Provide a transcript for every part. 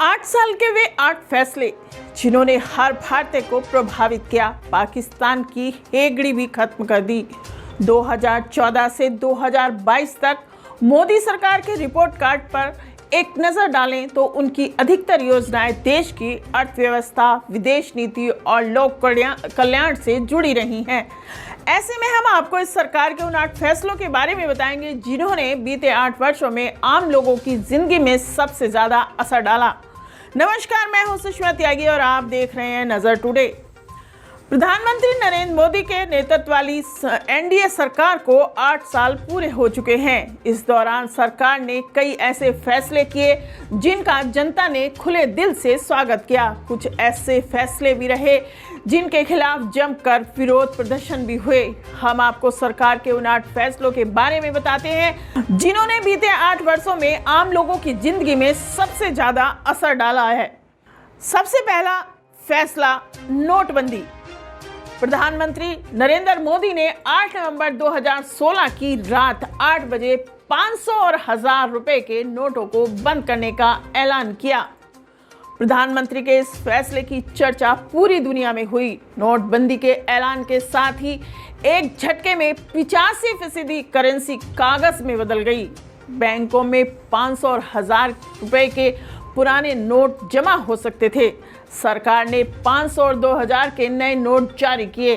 8 साल के वे 8 फैसले जिन्होंने हर भारतीय को प्रभावित किया, पाकिस्तान की हेगड़ी भी खत्म कर दी। 2014 से 2022 तक मोदी सरकार के रिपोर्ट कार्ड पर एक नजर डालें तो उनकी अधिकतर योजनाएं देश की अर्थव्यवस्था, विदेश नीति और लोक कल्याण से जुड़ी रही हैं। ऐसे में हम आपको इस सरकार के उन 8 फैसलों के बारे में बताएंगे जिन्होंने बीते 8 वर्षों में आम लोगों की जिंदगी में सबसे ज्यादा असर डाला। नमस्कार, मैं हूं सुषमा त्यागी और आप देख रहे हैं नजर टुडे। प्रधानमंत्री नरेंद्र मोदी के नेतृत्व वाली एनडीए सरकार को 8 साल पूरे हो चुके हैं। इस दौरान सरकार ने कई ऐसे फैसले किए जिनका जनता ने खुले दिल से स्वागत किया। कुछ ऐसे फैसले भी रहे जिनके खिलाफ जमकर विरोध प्रदर्शन भी हुए। हम आपको सरकार के उन 8 फैसलों के बारे में बताते हैं जिन्होंने बीते 8 वर्षों में आम लोगों की जिंदगी में सबसे ज्यादा असर डाला है। सबसे पहला फैसला, नोटबंदी। प्रधानमंत्री नरेंद्र मोदी ने 8 नवंबर 2016 की रात 8 बजे 500 और 1000 रुपए के नोटों को बंद करने का ऐलान किया। प्रधानमंत्री के इस फैसले की चर्चा पूरी दुनिया में हुई। नोटबंदी के ऐलान के साथ ही एक झटके में 85% करेंसी कागज में बदल गई। बैंकों में 500 और 1000 रुपए के पुराने नोट जमा हो सकते थे। सरकार ने 500 और 2000 के नए नोट जारी किए।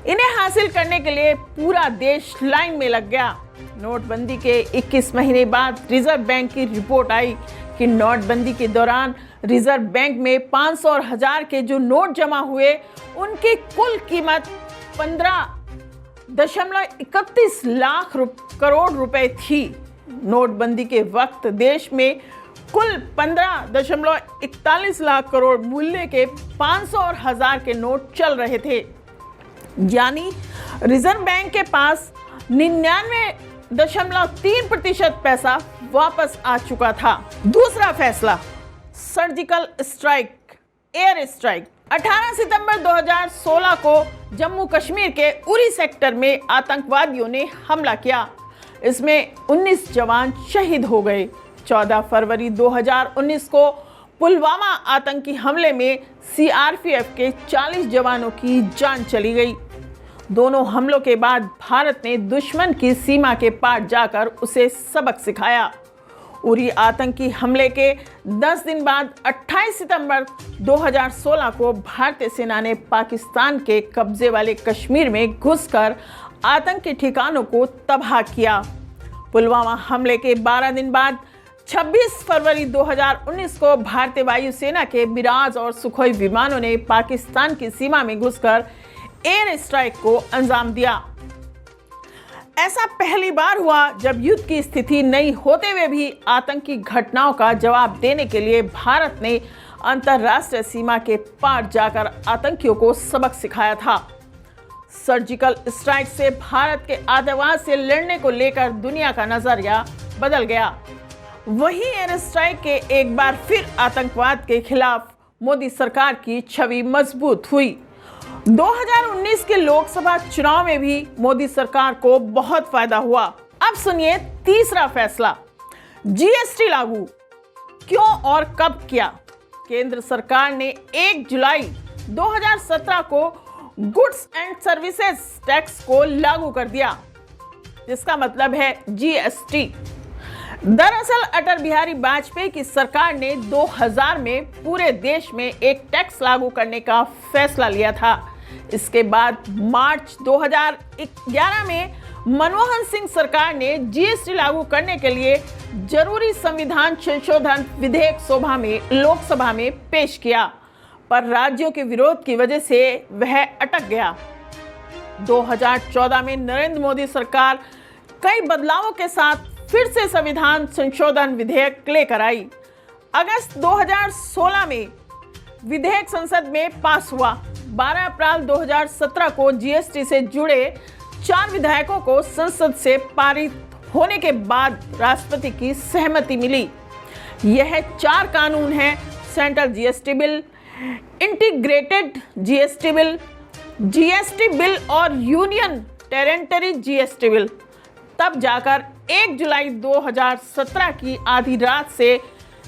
इन्हें हासिल करने के लिए पूरा देश लाइन में लग गया। नोटबंदी के 21 महीने बाद रिजर्व बैंक की रिपोर्ट आई कि नोटबंदी के दौरान रिजर्व बैंक में 500 और 1000 के जो नोट जमा हुए उनकी कुल कीमत 15.31 लाख करोड़ रुपए थी। नोटबंदी के वक्त देश में कुल 15.41 लाख करोड़ मूल्य के 500 और 1000 के नोट चल रहे थे, यानी रिजर्व बैंक के पास 99.3% पैसा वापस आ चुका था। दूसरा फैसला, सर्जिकल स्ट्राइक, एयर स्ट्राइक। 18 सितंबर 2016 को जम्मू कश्मीर के उरी सेक्टर में आतंकवादियों ने हमला किया। इसमें 19 जवान शहीद हो गए। 14 फरवरी 2019 को पुलवामा आतंकी हमले में सीआरपीएफ के 40 जवानों की जान चली गई। दोनों हमलों के बाद भारत ने दुश्मन की सीमा के पार जाकर उसे सबक सिखाया। उरी आतंकी हमले के 10 दिन बाद 28 सितंबर 2016 को भारतीय सेना ने पाकिस्तान के कब्जे वाले कश्मीर में घुसकर आतंकी ठिकानों को तबाह किया। पुलवामा हमले के 12 दिन बाद 26 फरवरी 2019 को भारतीय वायुसेना के मिराज और सुखोई विमानों ने पाकिस्तान की सीमा में घुसकर एयर स्ट्राइक को अंजाम दिया। ऐसा पहली बार हुआ जब युद्ध की स्थिति नहीं होते हुए भी आतंकी घटनाओं का जवाब देने के लिए भारत ने अंतर्राष्ट्रीय सीमा के पार जाकर आतंकियों को सबक सिखाया था। सर्जिकल स्ट्राइक से भारत के आतंकवाद से लड़ने को लेकर दुनिया का नजरिया बदल गया। वहीं एयर स्ट्राइक के एक बार फिर आतंकवाद के खिलाफ मोदी सरकार की छवि मजबूत हुई। 2019 के लोकसभा चुनाव में भी मोदी सरकार को बहुत फायदा हुआ। अब सुनिए तीसरा फैसला, जीएसटी लागू। क्यों और कब किया? केंद्र सरकार ने 1 जुलाई 2017 को गुड्स एंड सर्विसेज टैक्स को लागू कर दिया, जिसका मतलब है जीएसटी। दरअसल अटल बिहारी वाजपेयी की सरकार ने 2000 में पूरे देश में एक टैक्स लागू करने का फैसला लिया था। इसके बाद मार्च 2011 में मनमोहन सिंह सरकार ने जीएसटी लागू करने के लिए जरूरी संविधान संशोधन विधेयक लोकसभा में पेश किया, पर राज्यों के विरोध की वजह से वह अटक गया। 2014 में नरेंद्र मोदी सरकार कई बदलावों के साथ फिर से संविधान संशोधन विधेयक लेकर आई। अगस्त 2016 में विधेयक संसद में पास हुआ। 12 अप्रैल 2017 को जीएसटी से जुड़े 4 विधेयकों को संसद से पारित होने के बाद राष्ट्रपति की सहमति मिली। यह 4 कानून हैं: central GST bill, integrated GST bill, GST bill और यूनियन टेरिटरी जीएसटी बिल। तब जाकर 1 जुलाई 2017 की आधी रात से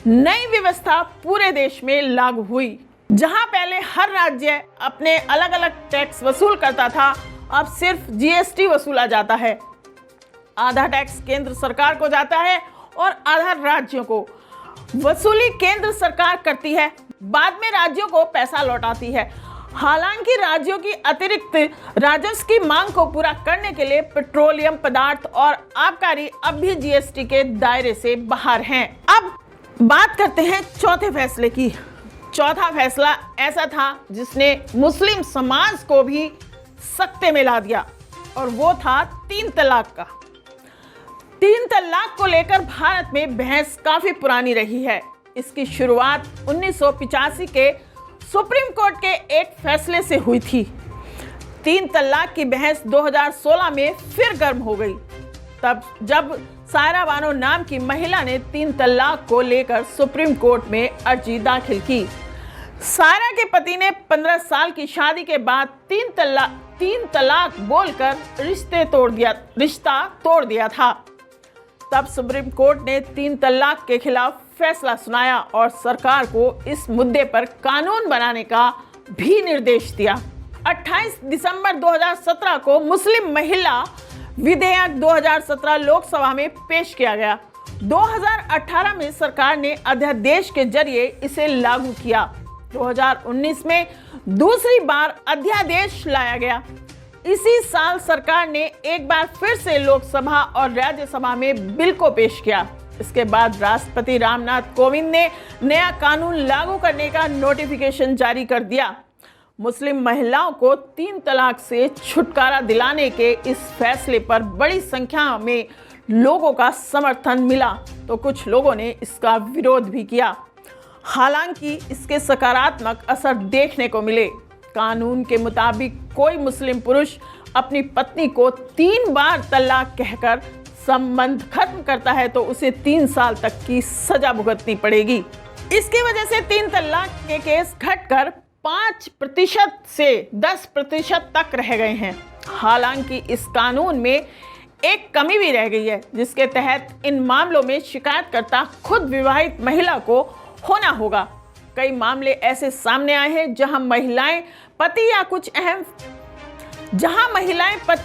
नई व्यवस्था पूरे देश में लागू हुई। जहां पहले हर राज्य अपने अलग अलग टैक्स वसूल करता था, अब सिर्फ जीएसटी वसूला जाता है। आधा टैक्स केंद्र सरकार को जाता है और आधा राज्यों को। वसूली केंद्र सरकार करती है, बाद में राज्यों को पैसा लौटाती है। हालांकि राज्यों की अतिरिक्त राजस्व की मांग को पूरा करने के लिए पेट्रोलियम पदार्थ और आबकारी अब भी जीएसटी के दायरे से बाहर हैं। अब बात करते हैं चौथे फैसले की। चौथा फैसला ऐसा था जिसने मुस्लिम समाज को भी सकते में ला दिया, और वो था 3 तलाक का। 3 तलाक को लेकर भारत में बहस काफी पुरानी रही है। इसकी शुरुआत 1985 के सुप्रीम कोर्ट के एक फैसले से हुई थी। 3 तलाक की बहस 2016 में फिर गर्म हो गई, तब जब सायरा बानो नाम की महिला ने 3 तलाक को लेकर सुप्रीम कोर्ट में अर्जी दाखिल की। सायरा के पति ने 15 साल की शादी के बाद 3 तलाक बोलकर रिश्ता तोड़ दिया था। तब सुप्रीम कोर्ट ने 3 तलाक के खिलाफ फैसला सुनाया और सरकार को इस मुद्दे पर कानून बनाने का भी निर्देश दिया। 28 दिसंबर 2017 को मुस्लिम महिला विधेयक 2017 लोकसभा में पेश किया गया। 2018 में सरकार ने अध्यादेश के जरिए इसे लागू किया। 2019 में दूसरी बार अध्यादेश लाया गया। इसी साल सरकार ने एक बार फिर से लोकसभा और राज्यसभा में बिल को पेश किया। इसके बाद राष्ट्रपति रामनाथ कोविंद ने नया कानून लागू करने का नोटिफिकेशन जारी कर दिया। मुस्लिम महिलाओं को 3 तलाक से छुटकारा दिलाने के इस फैसले पर बड़ी संख्या में लोगों का समर्थन मिला, तो कुछ लोगों ने इसका विरोध भी किया। हालांकि इसके सकारात्मक असर देखने को मिले। कानून के मुताबिक कोई मुस्लिम पुरुष अपनी पत्नी को 3 बार तलाक कहकर संबंध खत्म करता है तो उसे 3 साल तक की सजा भुगतनी पड़ेगी। इसकी वजह से 3 तलाक के केस घटकर 5% से 10% तक रह गए हैं। हालांकि इस कानून में एक कमी भी रह गई है, जिसके तहत इन मामलों में शिकायतकर्ता खुद विवाहित महिला को होना होगा। कई मामले ऐसे सामने आए हैं जहां महिलाएं पति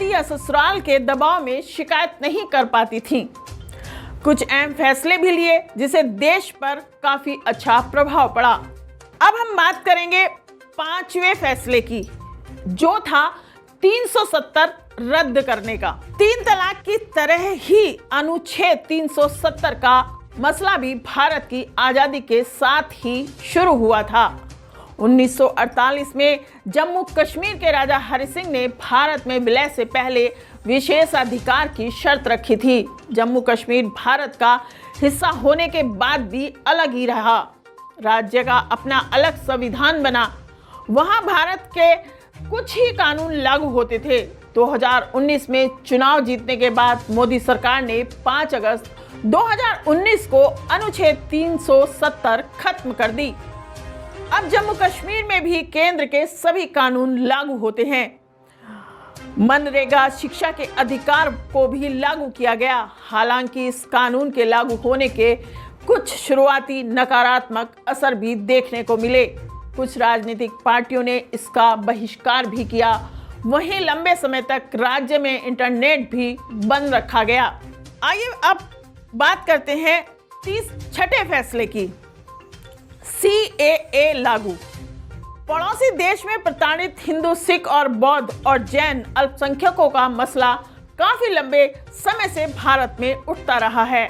या ससुराल के दबाव में शिकायत नहीं कर पाती थीं। कुछ अहम फैसले भी लिए जिससे देश पर काफी अच्छा प्रभाव पड़ा। अब हम बात करेंगे 5वें फैसले की, जो था 370 रद्द करने का। 3 तलाक की तरह ही अनुच्छेद 370 का मसला भी भारत की आजादी के साथ ही शुरू हुआ था। 1948 में जम्मू कश्मीर के राजा हरि सिंह ने भारत में विलय से पहले विशेषाधिकार की शर्त रखी थी। जम्मू कश्मीर भारत का हिस्सा होने के बाद भी अलग ही रहा। राज्य का अपना अलग संविधान बना। वहां भारत के कुछ ही कानून लागू होते थे। 2019 में चुनाव जीतने के बाद मोदी सरकार ने 5 अगस्त 2019 को अनुच्छेद 370 खत्म कर दी। अब जम्मू कश्मीर में भी केंद्र के सभी कानून लागू होते हैं। मनरेगा शिक्षा के अधिकार को भी लागू किया गया। हालांकि इस कानून के लागू होने के कुछ शुरुआती नकारात्मक असर भी देखने को मिले। कुछ राजनीतिक पार्टियों ने इसका बहिष्कार भी किया। वहीं लंबे समय तक राज्य में इंटरनेट भी बंद रखा गया। आइए अब बात करते हैं 36वें फैसले की। CAA लागू। पड़ोसी देश में प्रताड़ित हिंदू, सिख और बौद्ध और जैन अल्पसंख्यकों का मसला काफी लंबे समय से भारत में उठता रहा है।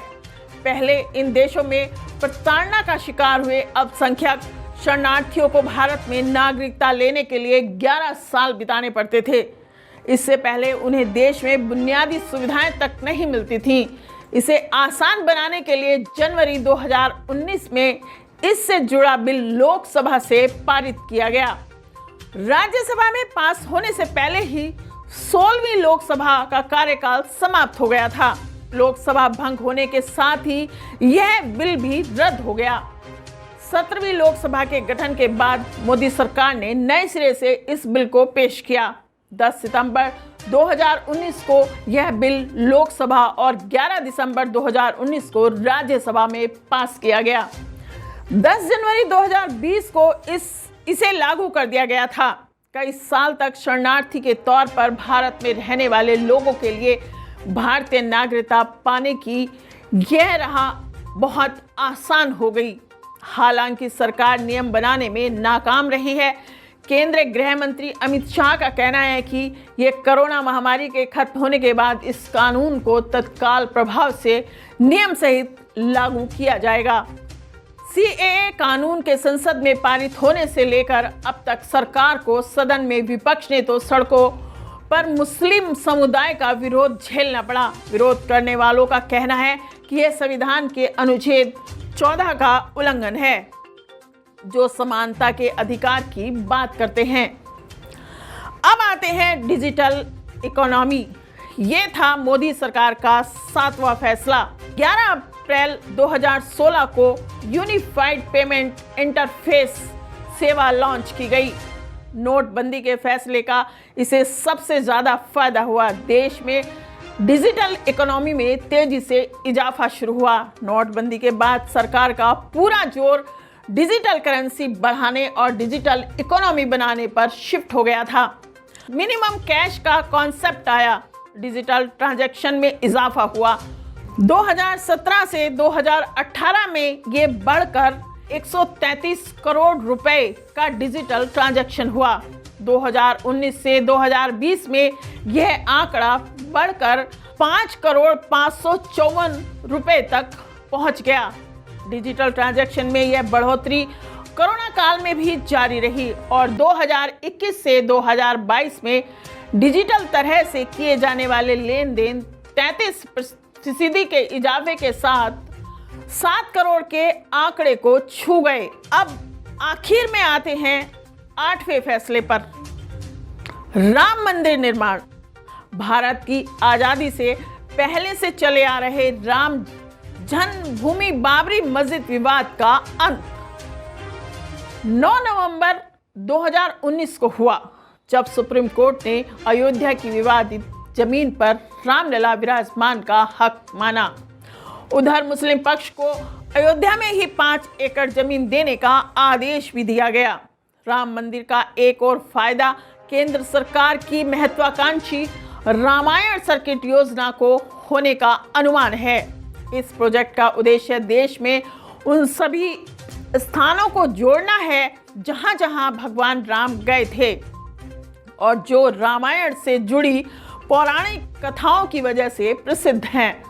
पहले इन देशों में प्रताड़ना का शिकार हुए अल्पसंख्यक शरणार्थियों को भारत में नागरिकता लेने के लिए 11 साल बिताने पड़ते थे। इससे पहले उन्हें देश में बुनियादी सुविधाएं तक नहीं मिलती थीं। इसे आसान बनाने के लिए जनवरी 2019 में इससे जुड़ा बिल लोकसभा से पारित किया गया। राज्यसभा में पास होने से पहले ही 16वीं लोकसभा का कार्यकाल समाप्त हो गया था। लोकसभा भंग होने के साथ ही यह बिल भी रद्द हो गया। 17वीं लोकसभा के गठन के बाद मोदी सरकार ने नए सिरे से इस बिल को पेश किया। 10 सितंबर 2019 को यह बिल लोकसभा और 11 दिसंबर 2019 को राज्यसभा में पास किया गया। 10 जनवरी 2020 को इसे लागू कर दिया गया था। कई साल तक शरणार्थी के तौर पर भारत में रहने वाले लोगों के लिए भारतीय नागरिकता पाने की यह राह बहुत आसान हो गई। हालांकि सरकार नियम बनाने में नाकाम रही है। केंद्रीय गृह मंत्री अमित शाह का कहना है कि ये कोरोना महामारी के खत्म होने के बाद इस कानून को तत्काल प्रभाव से नियम सहित लागू किया जाएगा। सीएए कानून के संसद में पारित होने से लेकर अब तक सरकार को सदन में विपक्ष ने तो सड़कों पर मुस्लिम समुदाय का विरोध झेलना पड़ा। विरोध करने वालों का कहना है कि यह संविधान के अनुच्छेद 14 का उल्लंघन है, जो समानता के अधिकार की बात करते हैं। अब आते हैं डिजिटल इकोनॉमी। ये था मोदी सरकार का 7वां फैसला। 11 अप्रैल 2016 को यूनिफाइड पेमेंट इंटरफेस सेवा लॉन्च की गई। नोटबंदी के फैसले का इसे सबसे ज्यादा फायदा हुआ। देश में डिजिटल इकोनॉमी में तेजी से इजाफा शुरू हुआ। नोटबंदी के बाद सरकार का पूरा जोर डिजिटल करेंसी बढ़ाने और डिजिटल इकोनॉमी बनाने पर शिफ्ट हो गया था। मिनिमम कैश का कॉन्सेप्ट आया। डिजिटल ट्रांजैक्शन में इजाफा हुआ। 2017 से 2018 में ये बढ़कर 133 करोड़ रुपए का डिजिटल ट्रांजैक्शन हुआ। 2019 से 2020 में यह आंकड़ा बढ़कर 5 करोड़ 554 रुपए तक पहुंच गया। डिजिटल ट्रांजैक्शन में यह बढ़ोतरी कोरोना काल में भी जारी रही और 2021 से 2022 में डिजिटल तरह से किए जाने वाले लेन देन 33% के इजाफे के साथ 7 करोड़ के आंकड़े को छू गए। अब आखिर में आते हैं 8वें फैसले पर। राम मंदिर निर्माण। भारत की आजादी से पहले से चले आ रहे राम जन्मभूमि बाबरी मस्जिद विवाद का अंत 9 नवंबर 2019 को हुआ, जब सुप्रीम कोर्ट ने अयोध्या की विवादित जमीन पर रामलला विराजमान का हक माना। उधर मुस्लिम पक्ष को अयोध्या में ही 5 एकड़ जमीन देने का आदेश भी दिया गया। राम मंदिर का एक और फायदा केंद्र सरकार की महत्वाकांक्षी रामायण सर्किट योजना को होने का अनुमान है। इस प्रोजेक्ट का उद्देश्य देश में उन सभी स्थानों को जोड़ना है जहां जहां भगवान राम गए थे और जो रामायण से जुड़ी पौराणिक कथाओं की वजह से प्रसिद्ध हैं।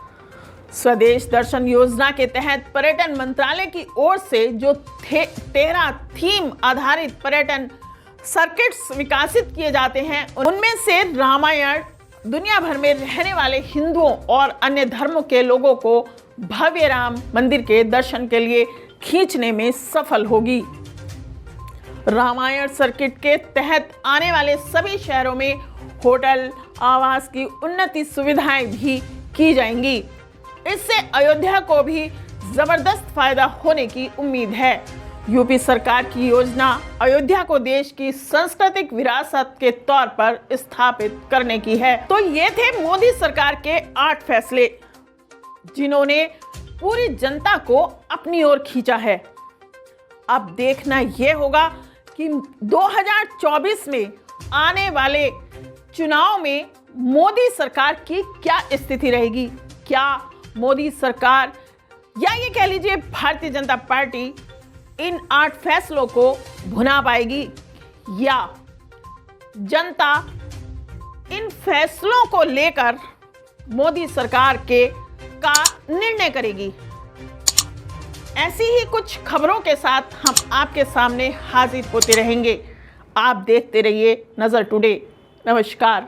स्वदेश दर्शन योजना के तहत पर्यटन मंत्रालय की ओर से जो 13 थीम आधारित पर्यटन सर्किट्स विकसित किए जाते हैं, उनमें से रामायण दुनिया भर में रहने वाले हिंदुओं और अन्य धर्मों के लोगों को भव्य राम मंदिर के दर्शन के लिए खींचने में सफल होगी। रामायण सर्किट के तहत आने वाले सभी शहरों में होटल आवास की उन्नति सुविधाएं भी की जाएंगी। इससे अयोध्या को भी जबरदस्त फायदा होने की उम्मीद है। यूपी सरकार की योजना अयोध्या को देश की सांस्कृतिक विरासत के तौर पर स्थापित करने की है। तो ये थे मोदी सरकार के 8 फैसले, जिन्होंने पूरी जनता को अपनी ओर खींचा है। अब देखना यह होगा कि 2024 में आने वाले चुनाव में मोदी सरकार की क्या स्थिति रहेगी। क्या मोदी सरकार या ये कह लीजिए भारतीय जनता पार्टी इन 8 फैसलों को भुना पाएगी, या जनता इन फैसलों को लेकर मोदी सरकार का निर्णय करेगी। ऐसी ही कुछ खबरों के साथ हम आपके सामने हाजिर होते रहेंगे। आप देखते रहिए नजर टुडे। नमस्कार।